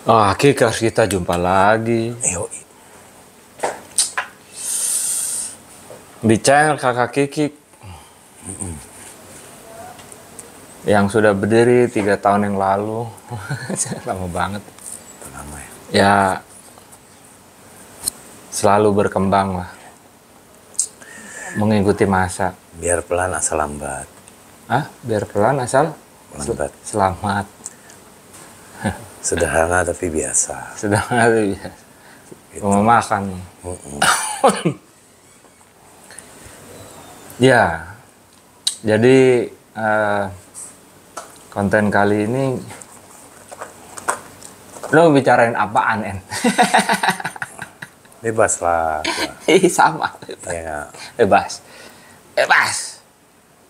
Ah, Kik, harus kita jumpa lagi Yuk. di channel Kakak Kiki yang sudah berdiri 3 tahun yang lalu. Lama banget. Lama ya. Ya, selalu berkembang lah, mengikuti masa. Biar pelan asal lambat. Biar pelan asal Lambat. selamat. Sederhana tapi biasa. Sudah ngerti ya. Mau makan. Ya, jadi konten kali ini lo bicarain apaan, En? Bebas lah. Sama. Ya, Bebas.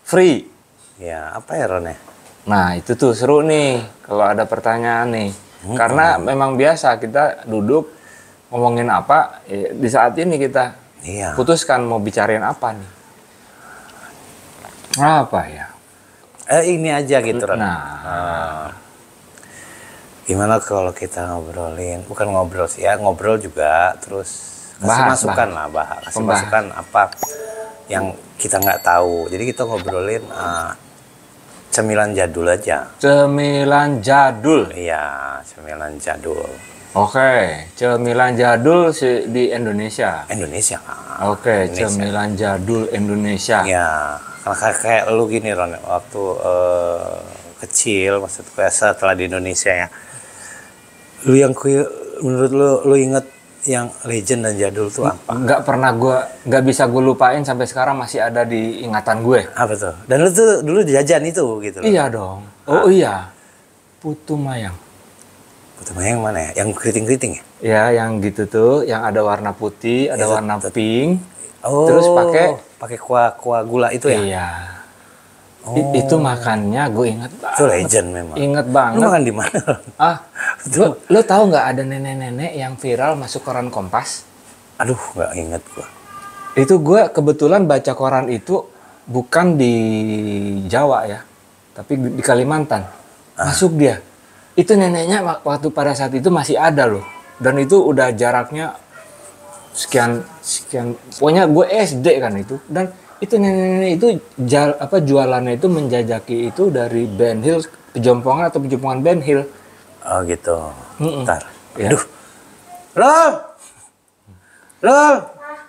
Free. ya apa ya Ron ya? Nah, itu tuh seru nih kalau ada pertanyaan nih. Karena memang biasa kita duduk ngomongin apa, di saat ini kita Iya. putuskan mau bicarain apa nih. Apa ya? Ini aja gitu Ron. Nah, Gimana kalau kita ngobrolin, bukan ngobrol sih ya, ngobrol juga, terus kasih Bahas, masukan lah, kasih Pembahas. masukan apa yang kita nggak tahu. Jadi kita ngobrolin cemilan jadul aja. cemilan jadul. Iya, cemilan jadul. Oke, cemilan jadul di Indonesia. Indonesia. Oke, Indonesia. cemilan jadul Indonesia. Ya, karena kayak lu gini Ron, waktu kecil, maksudku ya, setelah di Indonesia ya. Menurut lu inget yang legend dan jadul tuh apa? Nggak bisa gue lupain sampai sekarang masih ada di ingatan gue. Apa tuh? Dan lu tuh dulu jajan itu gitu loh. Iya dong. Oh iya, Putu Mayang. Putu Mayang mana ya? Yang keriting-keriting ya? Ya, yang gitu tuh, yang ada warna putih, ada Itu- warna pink. Oh, Terus pakai kuah gula itu ya? Iya. Oh. Itu makannya gue inget Itu banget. legend memang. Inget Lu banget. makan di mana? Lo tahu nggak ada nenek-nenek yang viral masuk koran Kompas? Aduh, nggak inget gua. Itu gue kebetulan baca koran itu bukan di Jawa ya, tapi di Kalimantan. Masuk dia. Itu neneknya waktu pada saat itu masih ada loh. Dan itu udah jaraknya sekian. Pokoknya gue SD kan itu. Dan itu nenek-nenek itu jualannya itu menjajaki itu dari Ben Hill, Pejompongan atau Pejompongan Ben Hill. Oh gitu. Bentar. Ya. Aduh. Loh.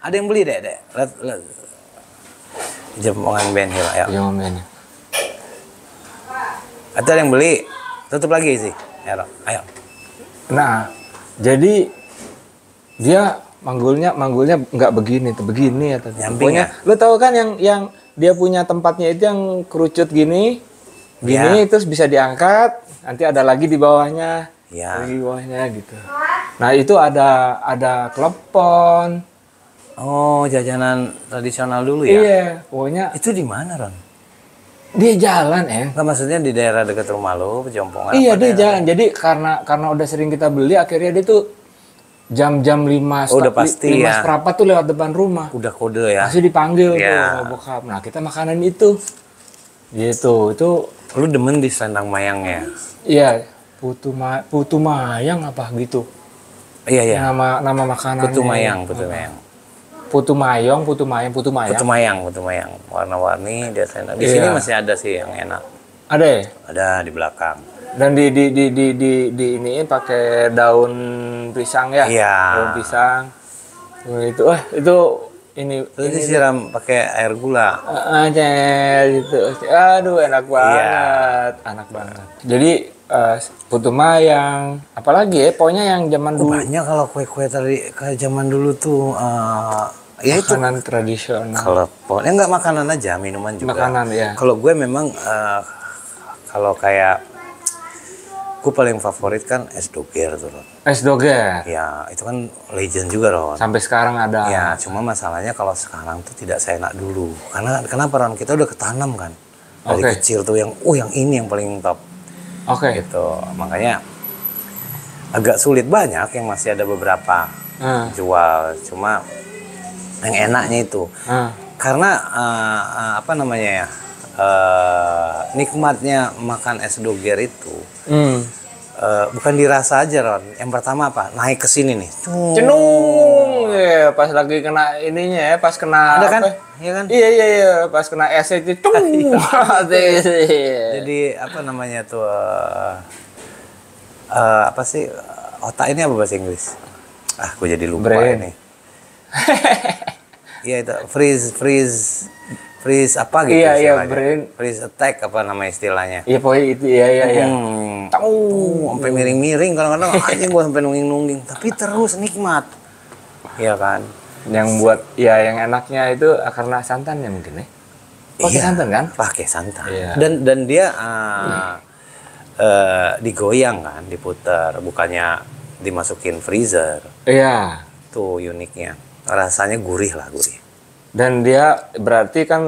Ada yang beli, Dek. Lihat. Jempongan Ben Hill, ayo. Pejompongan Ben Hill. Ada yang beli. Tutup lagi sih. Ayo. Nah, jadi dia manggulnya nggak begini tuh, begini atau Nyamping pokoknya lo tahu kan yang dia punya tempatnya itu yang kerucut gini, Ya. terus bisa diangkat, nanti ada lagi di bawahnya, Ya. lagi di bawahnya gitu. Nah itu ada klepon, Oh, jajanan tradisional dulu ya? iya, pokoknya Itu di mana, Ron? dia jalan Nggak, maksudnya di daerah dekat rumah lo, Pejompongan? iya apa dia daerah? jalan. Jadi karena udah sering kita beli, akhirnya dia tuh jam-jam 5 Oh, udah pasti ya. seperempat tuh lewat depan rumah. Udah kode ya? Masih dipanggil tuh Iya. sama bokap. Nah kita makanan itu. Gitu. Itu Lu demen di selendang mayangnya? iya putu mayang apa gitu. Iya. Nama makanannya. Putu mayang. Putu mayang. Putu mayang. Warna-warni di selendang. Di Iya. sini masih ada sih yang enak. Ada ya? Ada di belakang. Dan di iniin pakai daun pisang ya? Iya. Daun pisang. Itu ini Terus disiram pakai air gula. aja gitu. Aduh enak banget. Enak banget. Jadi putu mayang, apalagi ya pokoknya yang zaman dulu Banyak kalau kue-kue tadi kayak zaman dulu tuh. Ya itu. makanan tradisional. Kalau pokoknya nggak makanan aja, minuman juga. Makanan ya. Kalau gue memang kalau kayak gue paling favorit kan es doger tuh, Ron. Es doger. Ya itu kan legend juga, Ron. Sampai sekarang ada. Ya cuma masalahnya kalau sekarang tuh tidak seenak dulu. Karena kenapa, Ron? Kita udah ketanam kan dari Oke. kecil tuh yang ini yang paling top Oke. gitu. Makanya agak sulit, banyak yang masih ada beberapa jual. Cuma yang enaknya itu karena apa namanya ya, nikmatnya makan es doger itu bukan dirasa aja Ron. Yang pertama apa? Naik ke sini nih. Cenung, ya, pas lagi kena ininya ya, pas kena Ada kan? apa? Iya kan? Iya, pas kena es itu, cung. Jadi apa namanya tuh? Apa sih? Otak ini apa bahasa Inggris? Gue jadi lupa Brain. ini. Iya itu freeze apa gitu Iya, istilahnya. brain. Freeze attack apa nama istilahnya. Iya, pokoknya itu, iya. Sampai miring-miring kadang-kadang anjing gua sampai nungging-nungging, tapi terus nikmat. Iya kan? Yang buat, ya yang enaknya itu karena santannya mungkin ya. Pakai santan kan? Pakai santan. Iya. Dan dia digoyang kan, diputar, bukannya dimasukin freezer. Iya. Tuh uniknya. Rasanya gurih lah, gurih. Dan dia berarti kan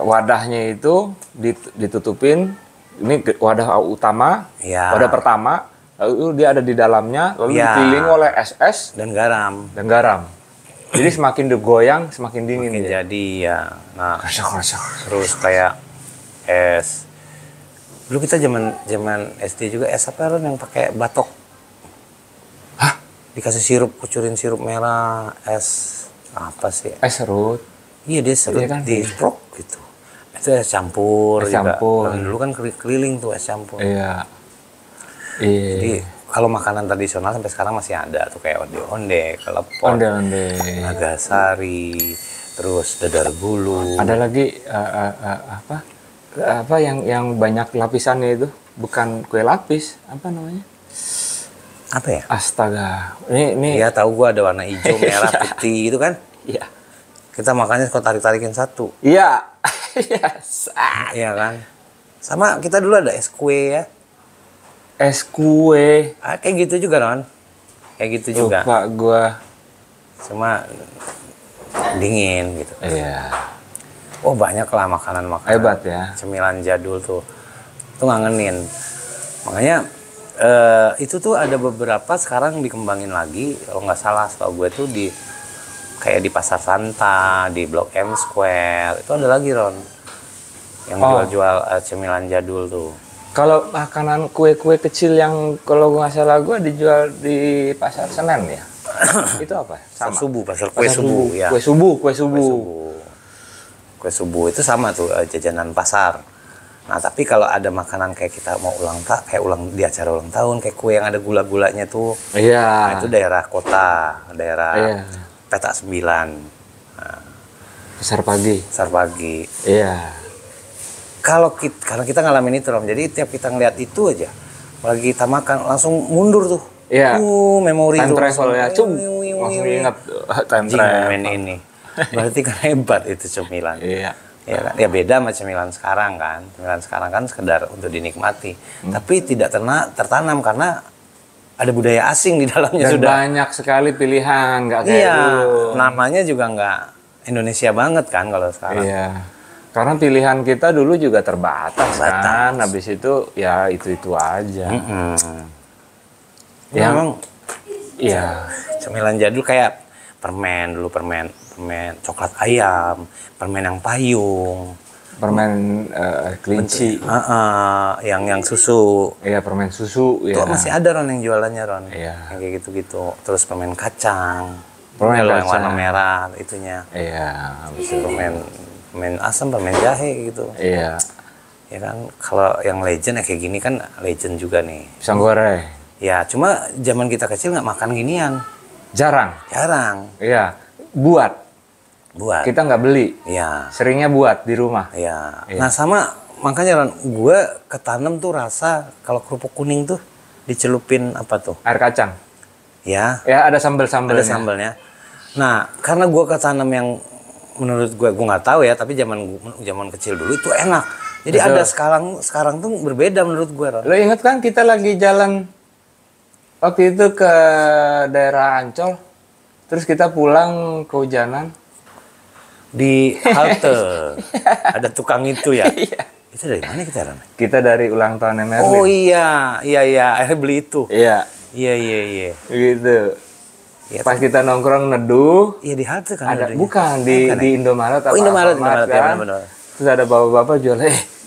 wadahnya itu ditutupin. Ini wadah utama, Ya. wadah pertama. Lalu dia ada di dalamnya, lalu Ya. dikelilingi oleh es Dan garam. dan garam. Jadi semakin digoyang, semakin dingin. Mungkin dia. jadi ya. Nah, Krasok. terus kayak es. Dulu kita zaman SD juga es apa Ron yang pakai batok? Hah? Dikasih sirup, kucurin sirup merah, es apa sih? Es serut. Iya dia serut Iya kan? di prok gitu. Itu es campur Es juga. campur. Nah, dulu kan keliling tuh es campur. Iya. Iya. Jadi kalau makanan tradisional sampai sekarang masih ada tuh kayak onde-onde, kelepon, Onde-onde. nagasari, terus dadar gulung. Ada lagi apa yang banyak lapisannya itu? Bukan kue lapis, apa namanya? Apa ya? Astaga. Ini Iya tahu gua ada warna hijau, merah, putih gitu kan. Iya. Kita makannya kalau tarik-tarikin satu. Iya. Yes. Iya kan? Sama kita dulu ada es kue ya. Es kue. Kayak gitu juga Ron. Kayak gitu juga. Lupa gua. Cuma dingin gitu. Iya. Oh banyak lah makanan-makanan. Hebat ya. Cemilan jadul tuh. Tuh ngangenin. Makanya itu tuh ada beberapa sekarang dikembangin lagi. Kalau nggak salah setahu gue tuh kayak di Pasar Santa, di Blok M Square. Itu ada lagi Ron. Yang jual-jual cemilan jadul tuh. Kalau makanan kue-kue kecil yang kalau nggak salah gua dijual di Pasar Senen ya. Itu apa? Sama. Pasar kue subuh ya. Kue subuh. Kue subuh itu sama tuh jajanan pasar. Nah tapi kalau ada makanan kayak kita mau di acara ulang tahun kayak kue yang ada gula-gulanya tuh. Iya. Nah, itu daerah kota, daerah Iya. Petak 9. Nah, Pasar pagi. pasar pagi. Iya. Karena kita ngalamin itu Rom, jadi tiap kita ngeliat itu aja, lagi kita makan langsung mundur tuh. Iya. Memori Time tuh. travel ya. Langsung ingat time Anjing, travel. momen ini. Berarti kan hebat itu cemilan. Iya. Ya kan? Ya beda sama cemilan sekarang kan. Cemilan sekarang kan sekedar untuk dinikmati. Tapi tidak tertanam karena ada budaya asing di dalamnya Dan sudah. banyak sekali pilihan, nggak kayak Iya, dulu. namanya juga nggak Indonesia banget kan kalau sekarang. Iya. Karena pilihan kita dulu juga terbatas kan. Habis itu ya itu aja. Ya, memang Iya. cemilan jadul kayak permen dulu, permen coklat ayam, permen yang payung, Permen kelinci. yang susu. Iya, permen susu. Itu Ya. masih ada Ron yang jualannya Ron. Iya. Yang kayak gitu-gitu. Terus permen kacang. Permen yang warna kacang. merah itunya. Iya. Permen asam, permen jahe gitu. Iya. Ya kan kalau yang legend kayak gini kan legend juga nih. Pisang goreng. Ya cuma zaman kita kecil nggak makan ginian. Jarang. Iya. Buat. Kita nggak beli. Iya. Seringnya buat di rumah. Iya. Nah sama makanya Ron, gue ketanam tuh rasa kalau kerupuk kuning tuh dicelupin apa tuh? Air kacang. Ya. Ya, ada sambal-sambalnya. Ada sambalnya. Nah karena gue ketanam yang menurut gue nggak tahu ya, tapi zaman kecil dulu itu enak. Jadi Betul. ada sekarang tuh berbeda menurut gue Ron. Lo inget kan kita lagi jalan waktu itu ke daerah Ancol, terus kita pulang kehujanan. Di halte ada tukang itu ya. Itu dari mana kita Ron? Kita dari ulang tahun Merlin. Oh iya, akhirnya beli itu. Iya. Iya. Gitu. Ya, Pas kita nongkrong neduh, iya di halte kan ada adanya. bukan di Indomaret apa Oh Indomaret Alfamart ya kan. benar. Terus ada bapak-bapak jual,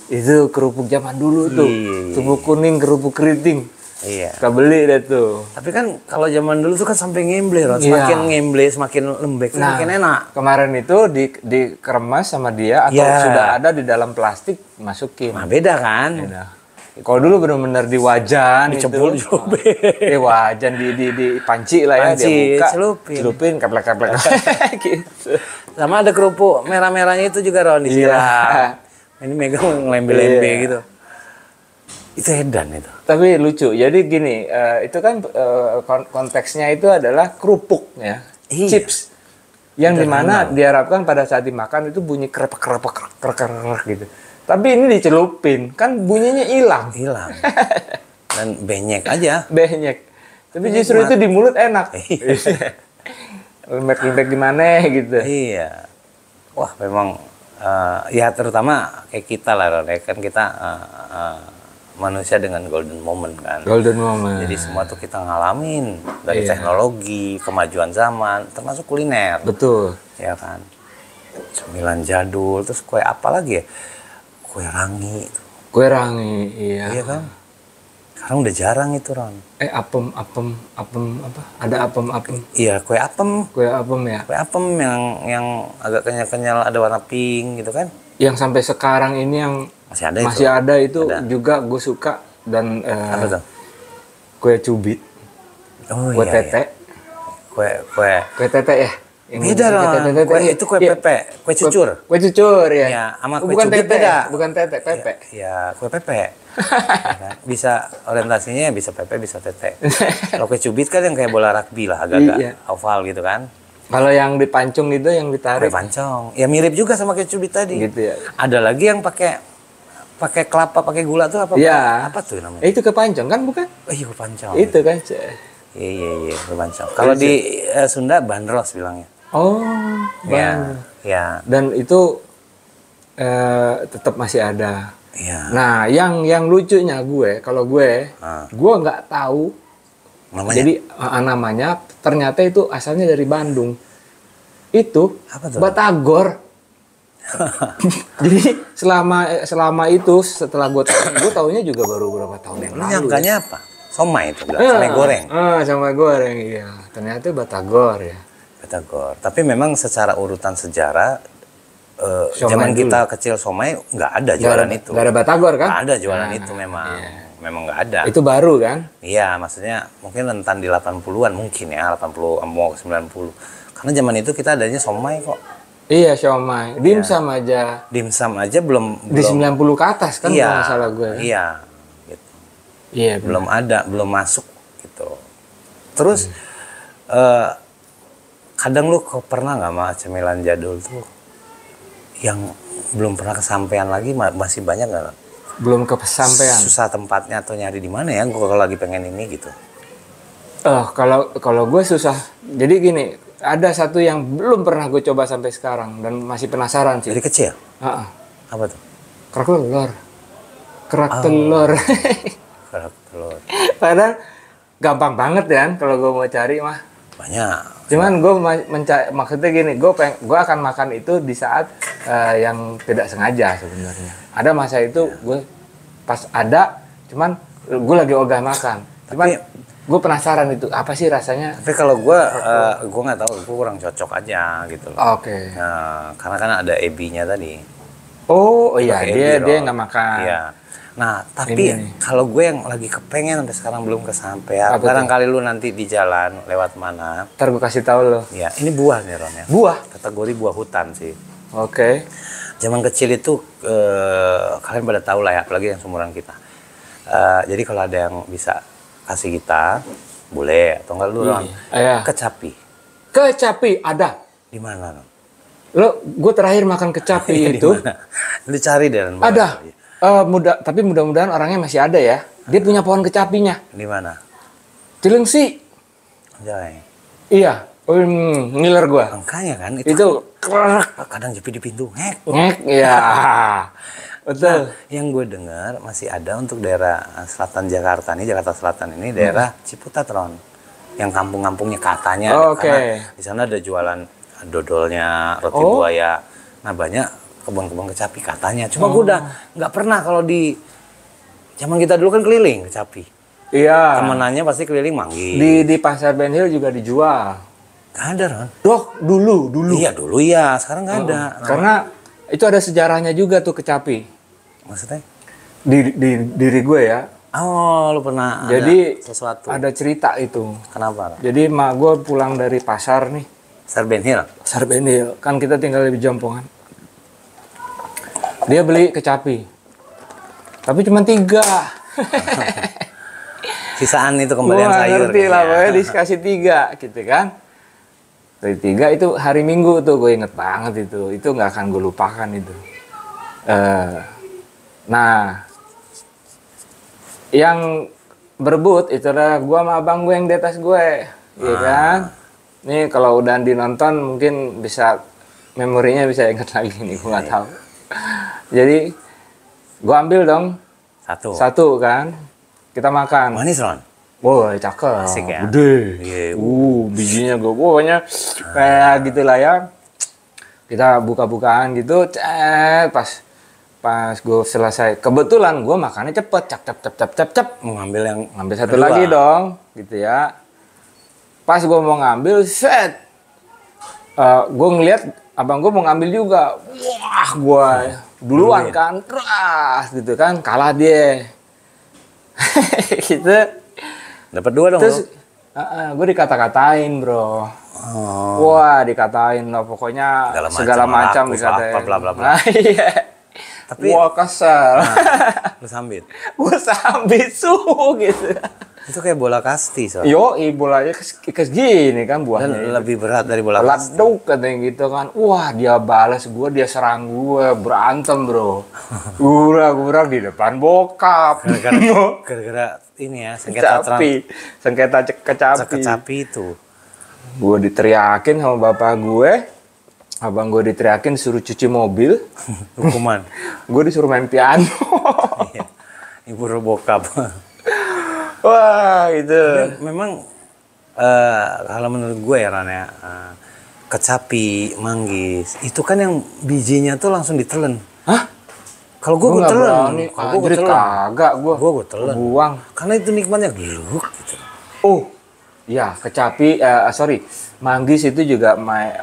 Itu kerupuk zaman dulu tuh. Tubuh kuning, kerupuk keriting. Iya. Kita beli deh tuh. Tapi kan kalau zaman dulu tuh kan sampai ngemble, Ron. Iya. Semakin ngemble, semakin lembek, semakin enak. Kemarin itu dikeremas sama dia atau Iya. sudah ada di dalam plastik, masukin. Nah, beda kan? Beda. Kalau dulu benar-benar di wajan Dicebul itu. juga. Wajan di panci lah ya, Panci, dia buka, celupin. celupin, keplek-keplek gitu. Sama ada kerupuk merah-merahnya itu juga, Ron, disiram. Ini megang ngelembe-lembe gitu. Itu edan itu. Tapi lucu. Jadi gini, itu kan konteksnya itu adalah kerupuk ya, Iya. chips. Yang dimana diharapkan pada saat dimakan itu bunyi krepek gitu. Tapi ini dicelupin, kan bunyinya hilang. Hilang. Dan benyek aja. Benyek. Tapi justru itu di mulut enak. Lembek-lembek gimana gitu. Iya. Wah, memang ya terutama kayak kita lah, Ron. Kan kita manusia dengan golden moment kan. Golden moment. Jadi semua tuh kita ngalamin dari teknologi, kemajuan zaman, termasuk kuliner. Betul. Ya kan. Cemilan jadul, terus kue apa lagi ya? Kue rangi. Kue rangi, iya. Iya kan? Sekarang udah jarang itu, Ron. Apem apa? Ada apem. Iya, kue apem. Kue apem ya. Kue apem yang agak kenyal-kenyal, ada warna pink gitu kan. Yang sampai sekarang ini yang Masih ada itu. juga gue suka dan Apa tuh? kue cubit, Oh kue iya, tete, iya. Kue tete ya. beda dong. Itu kue pepe, kue cucur. Kue cucur ya. Iya, sama kue bukan cubit tete, beda. bukan tete, pepe. Iya, kue pepe. Ya kan? Bisa orientasinya bisa pepe, bisa tete. Kalau kue cubit kan yang kayak bola rugby lah, agak-agak Iya. oval gitu kan. Kalau yang dipancung itu yang Kue ditarik pancong. Ya mirip juga sama kue cubit tadi. gitu ya. Ada lagi yang pakai kelapa, pakai gula tuh apa? Iya. Apa tuh namanya? Itu kepancong kan bukan? Oh iya, kue pancong. Itu kan. Iya, kue pancong. Kalau di Sunda bandros bilangnya. Oh, Iya, iya. dan itu tetap masih ada. Iya. Nah, yang lucunya kalau gue nggak tahu. Namanya? Jadi namanya ternyata itu asalnya dari Bandung. Itu Apa tuh? Batagor. Jadi selama itu setelah gue taunya juga baru beberapa tahun yang Lu lalu. nyangkanya apa? Somai itu, somai goreng. Somai goreng, iya. Ternyata Batagor ya. Batagor. Tapi memang secara urutan sejarah, Somai zaman dulu. kita kecil somai nggak ada jualan itu. Nggak ada Batagor kan? Nggak ada jualan itu memang. Memang nggak ada. Itu baru kan? Iya, maksudnya mungkin rentan di 80-an mungkin ya, 80 mau ke 90. Karena zaman itu kita adanya somai kok. Iya, siomay. Dimsum aja. Dimsum aja belum Di 90 ke atas kan iya, kalau nggak salah gue. Iya. Gitu. Iya, Belum ada, belum masuk gitu. Terus kadang lu pernah nggak sama cemilan jadul tuh yang belum pernah kesampaian lagi, masih banyak nggak? belum kesampaian. Susah tempatnya atau nyari di mana ya? Gue kalau lagi pengen ini gitu. Kalau gue susah. Jadi gini, ada satu yang belum pernah gue coba sampai sekarang dan masih penasaran sih. Dari kecil? Heeh. Apa tuh? Kerak telur. Kerak telur. Kerak telur. Padahal gampang banget kan kalau gue mau cari mah. Banyak. Cuman gue maksudnya gini, gue akan makan itu di saat yang tidak sengaja sebenarnya. Ada masa itu gue pas ada, cuman gue lagi ogah makan. Cuman gue penasaran itu apa sih rasanya. Tapi kalau gue nggak tahu, gue kurang cocok aja gitu loh. Oke. Nah, karena kan ada ebinya tadi. Oh iya, Pakai dia ebi, nggak makan. Iya. Nah, tapi Ini. kalau gue yang lagi kepengen sampai sekarang belum kesampaian, Apa tuh? barangkali lu nanti di jalan lewat mana. Ntar gue kasih tahu lo. Ya, ini buah nih Ron ya. Buah. Kategori buah hutan sih. Oke. Zaman kecil itu kalian pada tahu lah ya, apalagi yang seumuran kita. Jadi kalau ada yang bisa kasih kita, boleh atau enggak lu Ron? Iya. Kecapi. Kecapi ada. Di mana Ron? Lo, gue terakhir makan kecapi Di itu mana? Lu cari deh Ron. ada. Tapi mudah-mudahan orangnya masih ada ya. Dia punya pohon kecapinya. Di mana? Cilengsi. Anjay. Iya. Ngiler gue. Angkanya kan Itu kerak. kadang jepi di pintu. Ngek. Iya. Betul. Yang gue dengar masih ada untuk daerah selatan Jakarta nih, Jakarta Selatan ini daerah Ciputat Ron. Yang kampung-kampungnya katanya Oke. karena di sana ada jualan dodolnya, roti buaya. Nah, banyak kebun-kebun kecapi katanya. Cuma gue udah nggak pernah kalau di zaman kita dulu kan keliling kecapi. Iya. Temenannya pasti keliling manggis. Di Pasar Ben Hill juga dijual. Gak ada, Ron. Doh, dulu. Iya, dulu ya. Sekarang nggak ada. Karena itu ada sejarahnya juga tuh kecapi. Maksudnya? Di diri gue ya. Oh, lu pernah Jadi ada sesuatu. ada cerita itu. Kenapa? Ron? Jadi mak gue pulang dari pasar nih. Pasar Ben Hill? Pasar Ben Hill. Kan kita tinggal di Jampongan. Dia beli kecapi. Tapi cuma 3. Sisaan itu kembalian Gua sayur. ngerti lah, kayaknya. pokoknya dikasih 3 gitu kan. Dari 3 itu hari Minggu tuh, gue inget banget itu. Itu nggak akan gue lupakan itu. Nah, yang berebut itu adalah gue sama abang gue yang di atas gue, ya kan. Nih kalau udah dinonton mungkin bisa memorinya bisa inget lagi nih, gue nggak tahu. Jadi gue ambil dong satu kan, kita makan. Manis, Ron? Wah, cakep. Asik ya? Gede. Iya. Bijinya gue pokoknya kayak gitulah ya. Kita buka-bukaan gitu, pas gue selesai. Kebetulan gue makannya cepet, cap. Mau ngambil yang Ngambil satu kedua. lagi dong, gitu ya. Pas gue mau ngambil, set. Gue ngeliat abang gue mau ngambil juga. Wah, gue duluan kan, keras gitu kan, kalah dia. Gitu. Dapat 2 dong. Terus gue dikata-katain, bro. Wah, dikatain lah pokoknya segala macam dikatain. Bla bla bla. Nah, iya. Tapi wah, kesel. lu sambit. Gue sambit gitu. Itu kayak bola kasti, soalnya. Yo, bolanya gini kan Dan buahnya. lebih berat dari bola kasti. Leduk katanya gitu kan. Wah, dia balas gue, dia serang gue, berantem, bro. Gurang di depan bokap. Gara-gara ini ya, sengketa Sengketa kecapi. kecapi itu. Gue diteriakin sama bapak gue. Abang gue diteriakin suruh cuci mobil. Hukuman. Gue disuruh main piano. Iya. Ibu bokap. Wah, itu. Memang kalau menurut gue ya, Ran ya, kecapi, manggis, itu kan yang bijinya tuh langsung ditelen. Hah? Kalau gue nggak telen. berani. Kalau gue Anjir, telen. kagak gue. Gue telen. Buang. Karena itu nikmatnya geluk gitu. Oh, ya kecapi. Manggis itu juga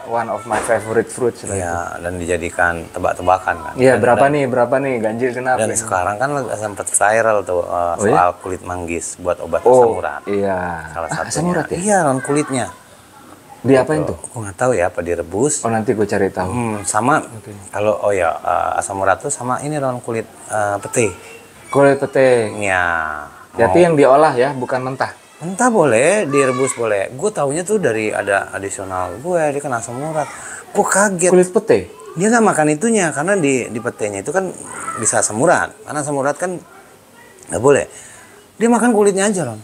one of my favorite fruits lah. Iya, dan dijadikan tebak-tebakan kan. Iya, berapa nih ganjil genap. Dan sekarang kan sempat viral tuh soal ya? kulit manggis buat obat asam urat. Iya. Salah satunya. Asam urat ya? Iya, non kulitnya. Diapain tuh? Gue nggak tahu ya, apa direbus. Oh, nanti gue cari tahu. Sama kalau asam urat tuh sama ini non kulit pete. Kulit pete. Iya. Jadi yang diolah ya, bukan mentah. Mentah boleh, direbus boleh. Gue taunya tuh dari ada adisional gue, dia kan asam urat. Gue kaget. Kulit pete? Dia nggak makan itunya karena di petenya itu kan bisa asam urat. Karena asam urat kan nggak boleh. Dia makan kulitnya aja, Ron.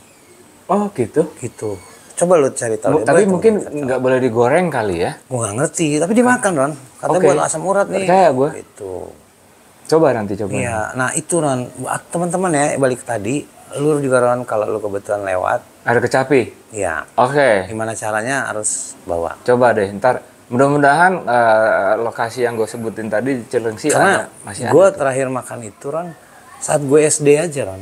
Oh, gitu. Gitu. Coba lu cari tahu. Tapi mungkin nggak boleh digoreng kali ya? Gue nggak ngerti, tapi dimakan, Ron. Katanya buat asam urat nih. Percaya gue. Itu. Coba nanti coba. Iya, nah itu Ron, teman-teman ya balik tadi, lu juga Ron kalau lu kebetulan lewat. Ada kecapi? Iya. Oke. Gimana caranya harus bawa? Coba deh, ntar mudah-mudahan lokasi yang gue sebutin tadi di Cilengsi Karena masih gue ada. terakhir makan itu Ron, saat gue SD aja Ron.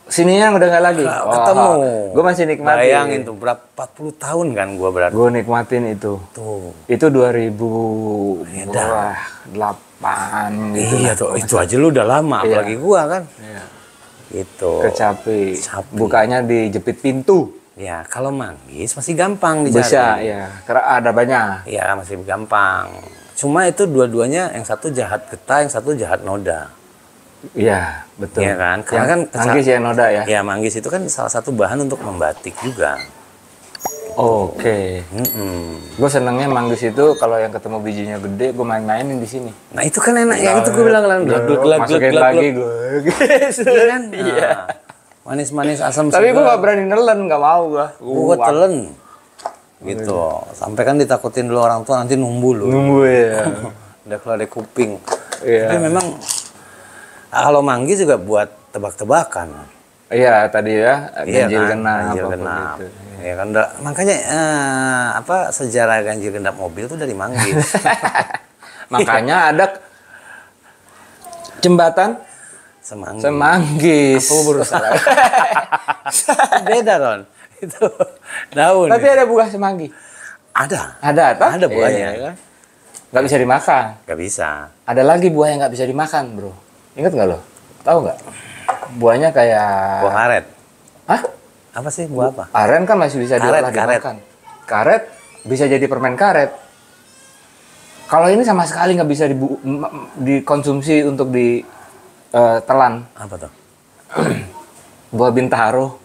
Sininya udah nggak lagi? Ketemu. Gue masih nikmatin. Bayangin tuh, berapa 40 tahun kan gue berarti. Gue nikmatin itu. Tuh. Itu 2008 gitu. Iya tuh, itu aja lu udah lama, Iya. apalagi gua kan. Iya. Gitu. Kecapi. Kecapi. Bukanya dijepit pintu. Ya, kalau manggis masih gampang dicari. Bisa, ya. Karena ada banyak. Iya, masih gampang. Cuma itu dua-duanya, yang satu jahat getah, yang satu jahat noda. Iya, betul. Iya kan? Karena kan manggis ya noda ya. Ya, manggis itu kan salah satu bahan untuk membatik juga. Oke. Gue senengnya manggis itu kalau yang ketemu bijinya gede, gue main-mainin di sini. Nah, itu kan enak. Yang itu gue bilang kan, Masukin lagi gue. Iya kan? Iya. Nah, manis-manis asam Tapi gue segar. gak berani nelen, gak mau gue. Gue telen. Gitu. Sampai kan ditakutin dulu orang tua nanti numbu lu. Nunggu ya. Udah keluar dari kuping. Iya. Tapi memang kalau manggis juga buat tebak-tebakan. Iya tadi ya, Iya ganjil kan? genap. Ganjil apapun genap. itu. Ya kan makanya sejarah ganjil genap mobil tuh dari manggis. Makanya ada Jembatan Semanggi. Semanggis. Apa baru salah? Beda Ron. Itu daun. Tapi ada buah semanggi. Ada. Ada, toh? Ada buahnya. Iya, kan? Nggak bisa dimakan. Gak bisa. Ada lagi buah yang nggak bisa dimakan, bro. Ingat nggak lo? Tahu nggak? Buahnya kayak... Buah karet. Hah? Apa sih buah apa? Aren kan masih bisa Karet, diolah karet. dimakan. Karet bisa jadi permen karet. Kalau ini sama sekali nggak bisa dikonsumsi untuk ditelan. Apa tuh? Buah bintaro.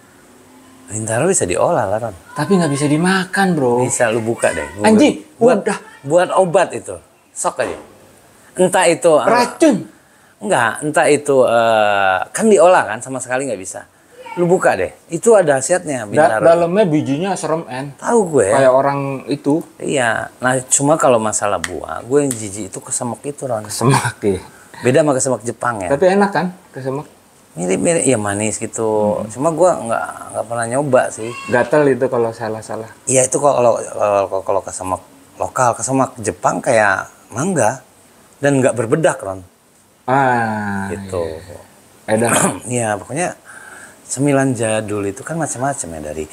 Bintaro bisa diolah lah Ron. Tapi nggak bisa dimakan, bro. Bisa lu buka deh. Anjing, buat udah. buat obat itu. Sok aja. Entah itu Racun. enggak, entah itu kan diolah kan sama sekali nggak bisa. Lu buka deh. Itu ada khasiatnya bintaro. Dalamnya bijinya serem, Tahu gue. Kayak orang itu. Iya. Nah, cuma kalau masalah buah, gue yang jijik itu kesemek itu Ron. Kesemak ya. Beda sama kesemek Jepang ya. Tapi enak kan kesemak? Mirip-mirip ya manis gitu. Cuma gue nggak pernah nyoba sih. Gatel itu kalau salah-salah. Iya itu kalau kesemek lokal, kesemek Jepang kayak mangga dan nggak berbedak Ron. Ah, Gitu. edan. Iya pokoknya cemilan jadul itu kan macam-macam ya, dari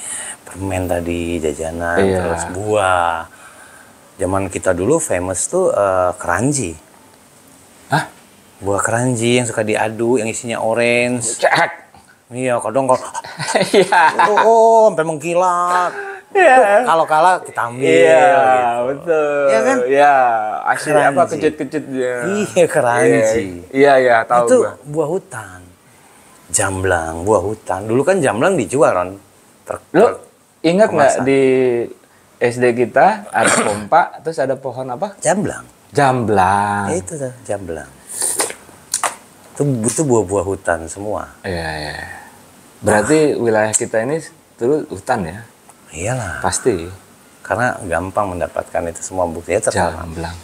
permen tadi, jajanan, Iya. terus buah. Zaman kita dulu famous tuh keranji. Hah? Buah keranji yang suka diadu, yang isinya orange. Cek. Iya, kadang kalau Iya. sampai mengkilat. Iya. Kalau kalah kita ambil. Iya, gitu. betul. Iya kan? Iya, asli apa Keranji. kecut-kecut dia. Iya, keranji. Iya, iya, tahu Itu gua. buah hutan. Jamblang, buah hutan. Dulu kan jamblang dijual, Ron. Lu ingat nggak kemasan. di SD kita ada pompa, terus ada pohon apa? Jamblang. Jamblang. Ya, itu tuh, jamblang. Itu buah-buah hutan semua. Iya, iya. Berarti wilayah kita ini dulu hutan ya? Iyalah. Pasti. Karena gampang mendapatkan itu semua buktinya terkenal. Jamblang.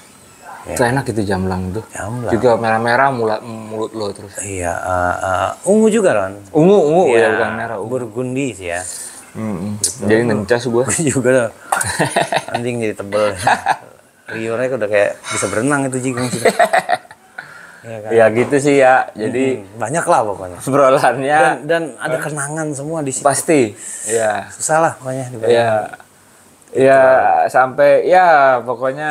Ya. Itu enak itu jamblang tuh. Jamblang. Juga merah-merah mulut lo terus. Iya, ungu juga, Ron. Ungu Iya, ya, bukan merah. Ungu. Burgundi sih ya. Jadi ngencas gua. Gue juga dah. Anjing jadi tebel. Liurnya udah kayak bisa berenang itu jigong sih. Iya kan? Ya gitu sih ya. Jadi Banyak lah pokoknya. obrolannya Dan ada kenangan semua di situ. pasti. Ya. Susah lah pokoknya. Ya. Ya sampai ya pokoknya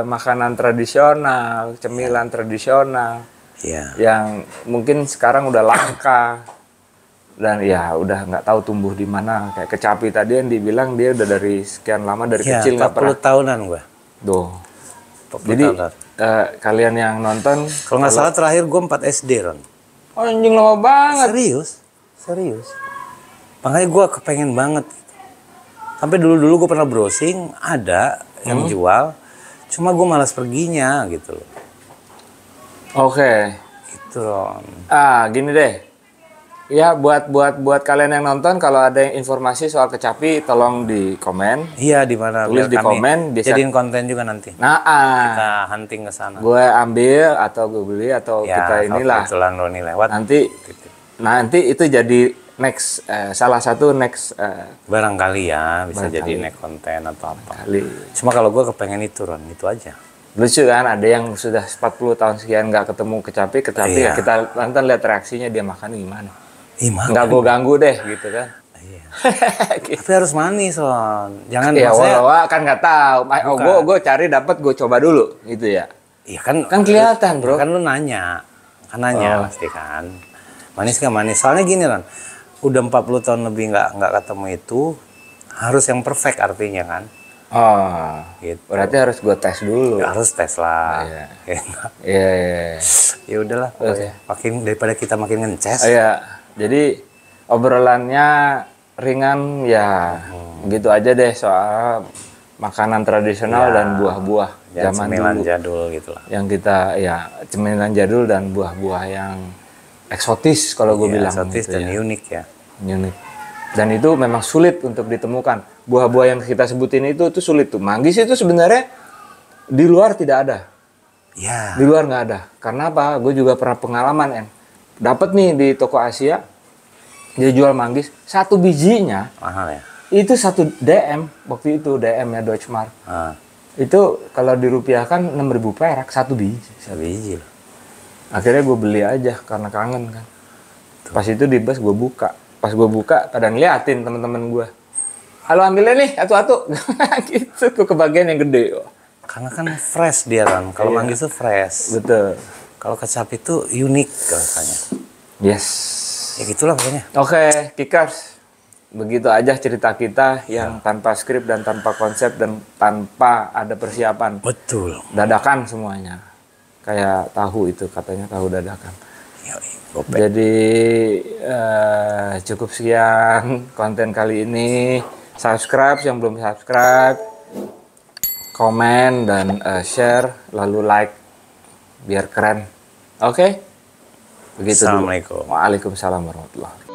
makanan tradisional, cemilan tradisional Iya. yang mungkin sekarang udah langka dan ya udah nggak tahu tumbuh di mana. Kayak kecapi tadi yang dibilang dia udah dari sekian lama dari Iya, kecil nggak 40 pernah. tahunan gua. Tuh. 40 Jadi tahunan. kalian yang nonton Kalau nggak salah terakhir gua 4 SD, Ron. oh anjing lama banget. Serius. Makanya gua kepengen banget. Sampai dulu-dulu gua pernah browsing, ada yang jual. Cuma gua malas perginya gitu loh. Oke. Gitu, Ron. Gini deh. Ya buat kalian yang nonton kalau ada informasi soal kecapi tolong di komen. Iya, di mana Tulis biar di kami komen, bisa- jadiin konten juga nanti. Nah, Kita hunting ke sana. gue ambil atau gue beli atau Ya, kita kalau nih lah. kebetulan Roni lewat. Nanti itu jadi next salah satu next Barangkali ya, bisa Barangkali. jadi next konten atau apa. kali. Cuma kalau gue kepengen itu, Ron, itu aja. Lucu kan ada yang sudah 40 tahun sekian nggak ketemu kecapi Iya. kita nonton lihat reaksinya dia makan gimana. Makan. Nggak gue ganggu deh gitu kan. Iya. Tapi harus manis, Ron. Jangan Ya maksudnya. walau kan nggak tahu. Bukan. Gue cari dapat gue coba dulu gitu ya. Iya kan. Kan kelihatan, bro. Kan lu nanya. Kan nanya pasti kan. Manis nggak manis? Soalnya gini, Ron. Udah 40 tahun lebih nggak ketemu itu, harus yang perfect artinya kan. Oh, Gitu. berarti harus gue tes dulu. Ya, harus tes lah. Iya. Ya, Iya. ya udahlah pokoknya. Makin daripada kita makin ngeces. Iya. Jadi obrolannya ringan ya. Gitu aja deh soal makanan tradisional Ya. dan buah-buah Ya, zaman cemilan dulu. jadul gitu lah. Yang kita ya cemilan jadul dan buah-buah yang eksotis kalau gue Iya, bilang. eksotis gitu dan ya. unik ya. Unik. Dan itu memang sulit untuk ditemukan. Buah-buah yang kita sebutin itu sulit tuh. Manggis itu sebenarnya di luar tidak ada. Ya. Di luar nggak ada. Karena apa? Gue juga pernah pengalaman, En. Dapat nih di toko Asia, dia jual manggis. Satu bijinya, Mahal ya. itu 1 DM. Waktu itu DM ya, Deutschmark. Ah, Itu kalau dirupiahkan 6.000 perak, satu biji. sebiji loh. Akhirnya gue beli aja karena kangen kan. Pas itu di bus gue buka. Pas gue buka pada ngeliatin teman-teman gue. Halo ambilnya nih atu-atu. Gitu gue kebagian yang gede. Karena kan fresh dia kan. Kalau manggis itu fresh. Betul. Kalau kecap itu unik rasanya. Yes. Ya gitulah pokoknya. Oke, Kickers. Begitu aja cerita kita yang tanpa skrip dan tanpa konsep dan tanpa ada persiapan. Betul. Dadakan semuanya. Kayak tahu itu katanya tahu dadakan. Yoi, Jadi cukup sekian konten kali ini. Subscribe yang belum subscribe, komen dan share, lalu like biar keren. Oke? Begitu dulu. Assalamualaikum. Waalaikumsalam warahmatullahi wabarakatuh.